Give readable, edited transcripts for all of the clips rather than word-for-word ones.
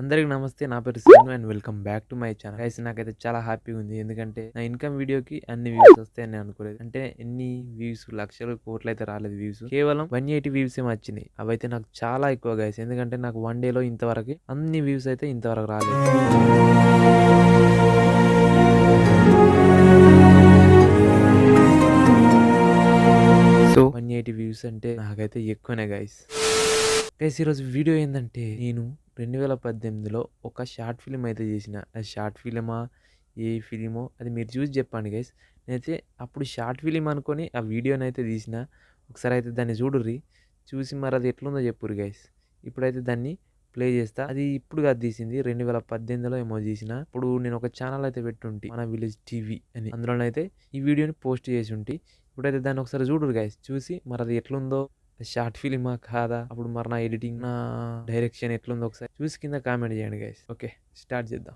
అందరికి నమస్తే. నా పేరు Srinu and welcome back to my channel. Guys నాకైతే చాలా హ్యాపీగా ఉంది. ఎందుకంటే నా ఇన్కమ్ వీడియోకి అన్ని వ్యూస్ వస్తాయని నేను అనుకోలేదు. అంటే ఎన్ని వ్యూస్ లక్షలు కోట్లు అయితే రాలేదు వ్యూస్, కేవలం 180 వ్యూస్ ఏమో వచ్చినాయి. అవైతే నాకు చాలా ఎక్కువ గైస్. ఎందుకంటే నాకు వన్ డేలో ఇంతవరకు అన్ని వ్యూస్ అయితే ఇంతవరకు రాలేదు. సో 180 వ్యూస్ అంటే నాకైతే ఎక్కువనే గైస్. ఈరోజు వీడియో ఏంటంటే, నేను 2018లో ఒక షార్ట్ ఫిలిం అయితే చేసిన. అది షార్ట్ ఫిలిమా ఏ ఫిలిమో అది మీరు చూసి చెప్పండి గైస్. నేనైతే అప్పుడు షార్ట్ ఫిలిం అనుకొని ఆ వీడియోని అయితే తీసిన. ఒకసారి అయితే దాన్ని చూడుర్రి, చూసి మరి అది ఎట్లుందో చెప్పుర్రి గైస్. ఇప్పుడైతే దాన్ని ప్లే చేస్తా. అది ఇప్పుడు కాదు తీసింది, 2018లో ఏమో తీసిన. ఇప్పుడు నేను ఒక ఛానల్ అయితే పెట్టుంటి, మన విలేజ్ టీవీ అని. అందులోనైతే ఈ వీడియోని పోస్ట్ చేసి ఉంటి. ఇప్పుడైతే దాన్ని ఒకసారి చూడుర్రి గైస్. చూసి మరి అది ఎట్లుందో, షార్ట్ ఫిలిమా కాదా, అప్పుడు మరి నా ఎడిటింగ్ నా డైరెక్షన్ ఎట్లుందో ఒకసారి చూసి కింద కామెంట్ చేయండి గైస్. ఓకే, స్టార్ట్ చేద్దాం.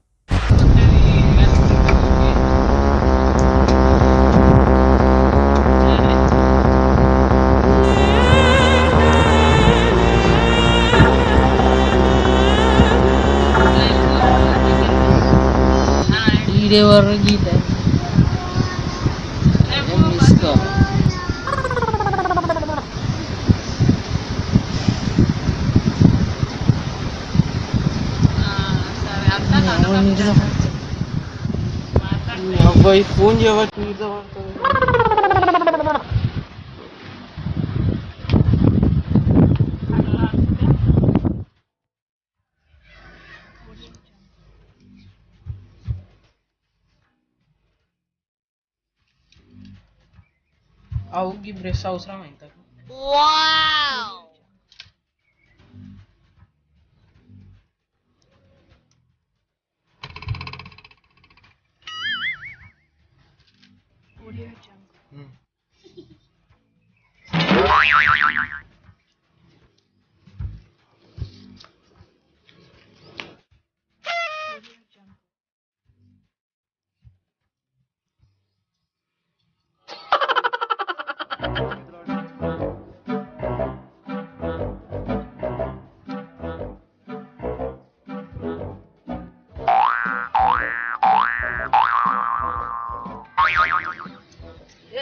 अब्बाई फोन जेव्हा तुझा అవుకి బ్రష్ అవసరం ఎంత వావ్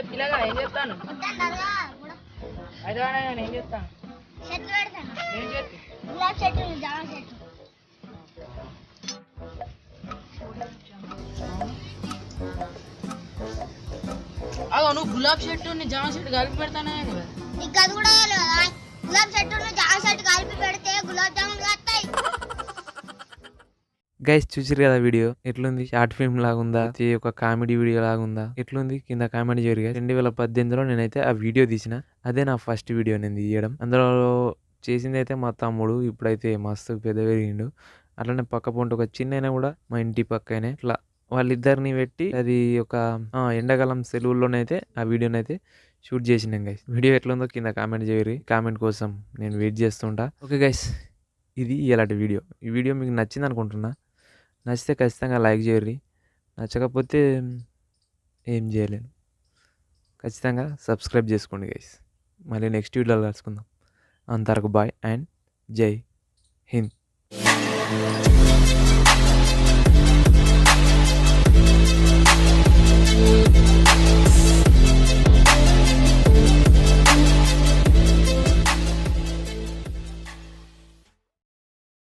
పిల్లగా ఏం చెప్తాను అయితే నేను ఏం చెప్తాను చెట్లు పెడతాను. ఏం చెట్టు? గులాబీ చెట్టు, జామ చెట్టు. అదో నువ్వు గులాబీ చెట్టు జామ చెట్టు కలిపి పెడతానే కదా. నీకు అది కూడా గులాబీ చెట్టు జామ చెట్టు కలిపి పెడితే గులాబ్ జాములు వస్తాయి. గైస్ చూసిరు కదా వీడియో ఎట్లుంది? షార్ట్ ఫిల్మ్ లాగుందా, ఒక కామెడీ వీడియో లాగుందా, ఎట్లుంది? కింద కామెంట్ చేయరు గైస్. 2018లో నేనైతే ఆ వీడియో తీసిన. అదే నా ఫస్ట్ వీడియో నేను తీయడం. అందులో చేసింది అయితే మా తమ్ముడు. ఇప్పుడైతే మస్తు పెద్ద పెరిగిండు. అట్లనే పక్క పొంటి ఒక చిన్న కూడా మా ఇంటి పక్కనే. ఇట్లా వాళ్ళిద్దరిని పెట్టి అది ఒక ఎండాకాలం సెలవుల్లోనైతే ఆ వీడియోనైతే షూట్ చేసినాం గైస్. వీడియో ఎట్లుందో కింద కామెంట్ చేయరు. కామెంట్ కోసం నేను వెయిట్ చేస్తుంటా. ఓకే గైస్, ఇది ఇలాంటి వీడియో. ఈ వీడియో మీకు నచ్చింది అనుకుంటున్నా. నచ్చితే ఖచ్చితంగా లైక్ చేయర్రి. నచ్చకపోతే ఏం చేయలేను. ఖచ్చితంగా సబ్స్క్రైబ్ చేసుకోండి గైస్. మళ్ళీ నెక్స్ట్ వీడియోలో కలుసుకుందాం. అంతవరకు బాయ్ అండ్ జై హింద్.